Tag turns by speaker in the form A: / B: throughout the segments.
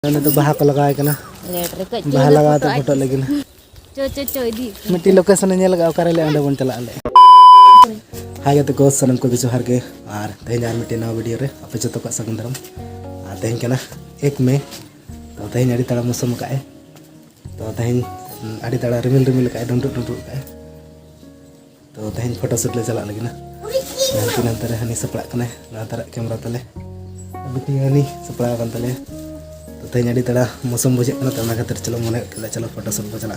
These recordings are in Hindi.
A: मैंने तो बाहा को लगाए करना बाहा लगा तो फोटो लगी ना मिट्टी लोकेशन ने लगा करे ले अंडे बन चला ले हागे तो को सनम को भी जोहार के और तेज यार मिट्टी नवा वीडियो रे अपे जतो का सगुन दरम आ तेज केना 1 मई तो तेज अड़ी तड़ा मौसम का तो तेज अड़ी तड़ा रिमिल रिमिल का डंडू डंडू का तो तेज फोटो शूट ले चला लगी ना हंती नंतर हनी सपड़ा कने नातर कैमरा तले बिटी हनी सपड़ा कन तले तो तेज अड़ी तड़ा मौसम बुझे कना तो खातिर चलो मने चलो फोटो शूट को चला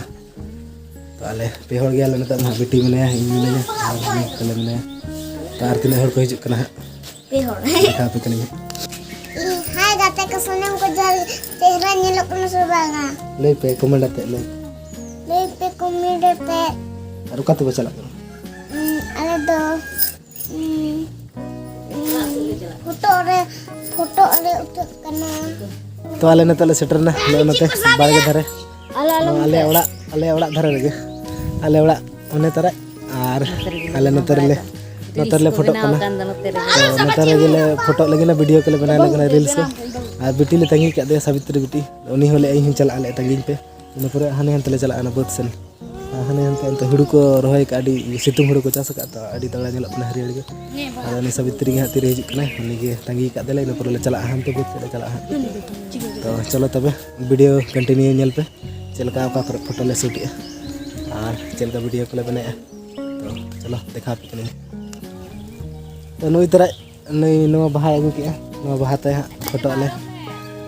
A: तो आले पे हर गया नता बिटी मने इन मने हनी कले मने तो आर तिने हर को हिजु कना पे हर देखा पे कनी
B: हाय गाते को सोनम को जल चेहरा नेलो कना सुबागा
A: ले पे कमेंट आते ले
B: पे कमेंट पे
A: और कते बचला
B: अरे दो फोटो रे उठक कना
A: तो आले नतले सेटर ना ले नते बारगे धरे आले ओड़ा धरे लगे आले ओड़ा ओने तरे आर आले नतरले फोटो कना तो नतरे ले फोटो लगे ना वीडियो के बना लगे रील्स को आ बिटी ले तंगी का दे सावित्री बिटी उनी होले आई हिं चला ले तंगी पे इन पूरे हने हंतले चला ना बहुत सन हने हंते हुड़ू को रोहय का अडी सितुंग हुड़ू को चास का तो अडी तड़ा नेल अपना हरियर गे आ उनी सावित्री गे हाती रे हिजु कना उनी गे तंगी का दे ले इन पूरे ले चला हंते बहुत ले चला तो चलो तबे वीडियो कंटिन्यू नेल पे चलका का फोटो ले शूट और चलका वीडियो को ले बने तो चलो देखा पे कनी तो नई तरह नई नो बाहा अगु के नो बाहा ते फोटो ले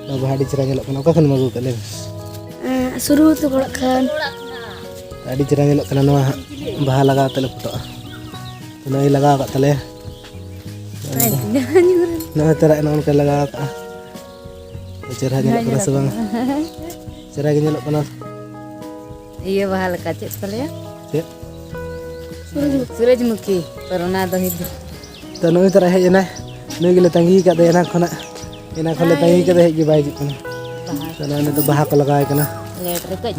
A: नो बाहा डी चरा नेल कना का खन मगु के ले
B: शुरू तो गड़ खान
A: अड़ी चरा नेल कना नो बाहा लगा तले फोटो तो नई लगा का तले नो तरह नो के लगा का चेहरा नेल कना से बांग चेहरा के नेल कना
C: ये बाहा लगा चेक तले
A: चे
C: सूरजमुखी परोना दही
A: तो नई तरह है ना नई गेले तंगी का दे ना खना इना खले तंगी के दे बाई कना तो नई तो बाहा को लगाए कना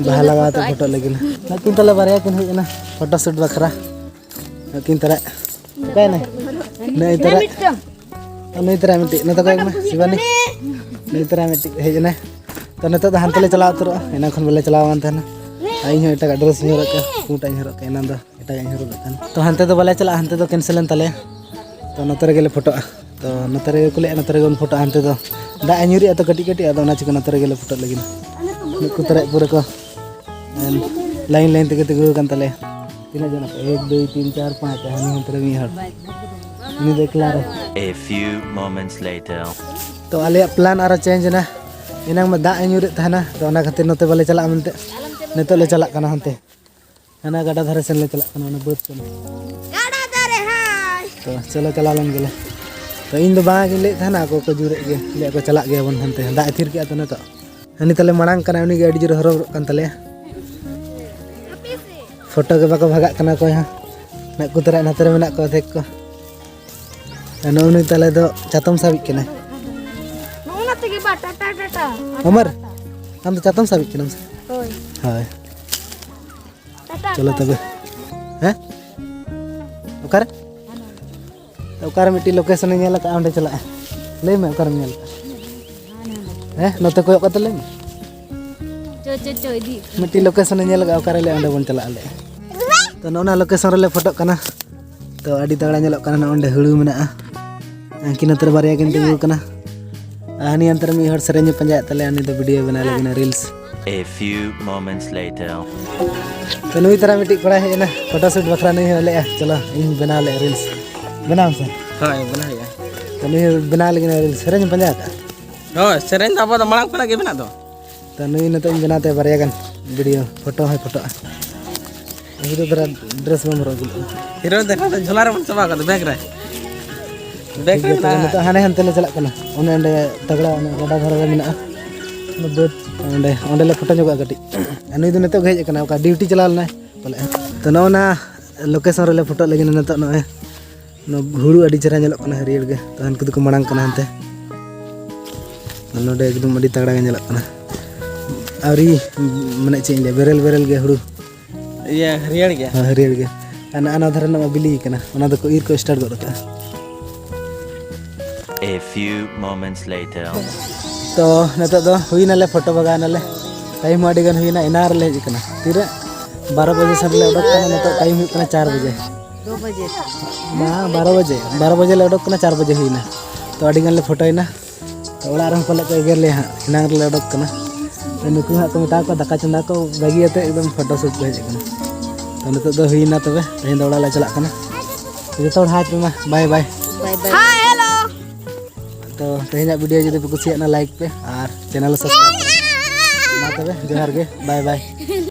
A: बाहा लगा तो फोटो लगी ना नकिन तले बारे किन हुई ना फोटो शूट बखरा नकिन तरह काय ना नई तरह मिट्टी न तो काय ना शिवानी नई तरह मिट्टी है ना तो नतो तो हंतले चला उतर इना खन बले चलाव मान था आई हो एटा ड्रेस हिरो का कूटा हिरो का इना दो एटा हिरो का तो हंते तो बले चला हंते तो कैंसिल तले तो नतरे गेले फोटो तो नतरे कुले नतरे गन फोटो हंते तो दा अनिरी तो कटी कटी अदो नाच को नतरे गेले फोटो लगी नुकु तरे पूरे को लाइन लाइन तके तके कन तले तीना जना 1 2 3 4 5 हनी हंतरे मी हर नि देखला रे
D: A few moments later
A: तो आले प्लान आरो चेंज ना इनांग में दा अनिरी थाना तो ना खातिर नते बले चला मनते नेतो ले चला कना हंते हना गाडा धरे सेन ले चला कना ना बहुत कना
B: गाड़ा दरे हाय
A: तो चलो चला लन गेले तो इन दो बाग ले थाना को जुरे गे ले को चला गे बन हंते दा थिर के तो न तो हनी तले मणांग कना उनी गे अडी जुरे हरो कन तले फोटो के बाको भागा कना को हा ना कुतरा नतरे मेना को देख को अन उनी तले दो चातम साबि केना
B: नोना तके बा टाटा टाटा
A: अमर हम तो चातम साबि केना
B: होय
A: हाय
B: टाटा
A: चलो तबे हैं ओकर मिट्टी लोकेशन नेल का अंडे चला ले में ओकर नेल हैं नते कोय कत ले
C: चो इदी
A: मिट्टी लोकेशन नेल का ओकर ले अंडे बन चला ले तो नोना लोकेशन रे फोटो कना तो अडी तगड़ा नेल कना अंडे हुळू मेना किन तर बारिया किन तिगु कना आनी अंतर मी हर सरेंज पंजा तले आनी तो वीडियो बना लेना reels
D: A few moments later
A: तो नई तरह मिट्टी कोड़ा है ना फोटो शूट बखरा नहीं होले चलो इन बना ले रील्स बनाम से
E: हाय बना या
A: तो नहीं बना लेकिन रील्स सरेंज पंजा का
E: हो सेरेन अब तो मळांग पना के बना
A: तो नई न तो बनाते बारिया गन वीडियो फोटो है फोटो हीरो तरह ड्रेस में मरो
E: हीरो देखा तो झोला रे मन सबा का बैग रे
A: तो हाने हंते ले चला कना ओने अंडे तगड़ा ओने गडा धरे रे मेना नो बहुत अंडे ओंडे ले फोटो जोगा गटी नई दो नतो हेज कना का ड्यूटी चला लेना बोले तो नोना लोकेशन रे फोटो लगी नतो नो नो हुड़ू अडी चरा नेलो कना हरियर गे तो हन को मणांग कना हंते नोडे एकदम अडी तगड़ा नेलो कना आवरी मने चेंज ले बेरल गे हुड़ू
E: ये हरियर गया
A: हरियर गे अना धरे ना बिली कना ओना दो को ईर को स्टार्ट गो रखा
D: A few moments later
A: तो नितोग दो हुईनाले फोटो बगानाले टाइम अड़ी गन हुईना इना रे हजना तीरे 12 बजे सन ले उडक कना नितोग टाइम हुई कना 4 बजे
C: 2 बजे
A: ना 12 बजे ले उडक कना 4 बजे हुईना तो अड़ी गन ले फोटोइना तो ओड़ा रन पले को एगर ले हां इना रे उडक कना तो नुकु हां को मेता को दाका चंदा को बागियाते एकदम फोटो शूट को हजना तो नितोग दो हुईना तबे तेहें दौड़ा ले चला कना जतो हाय पे मा bye bye
C: bye bye
B: hi hello
A: तो तेहें वीडियो जदि पे कुसियाना लाइक पे और चैनल सब्सक्राइब मा तबे जोहार गे बाय बाय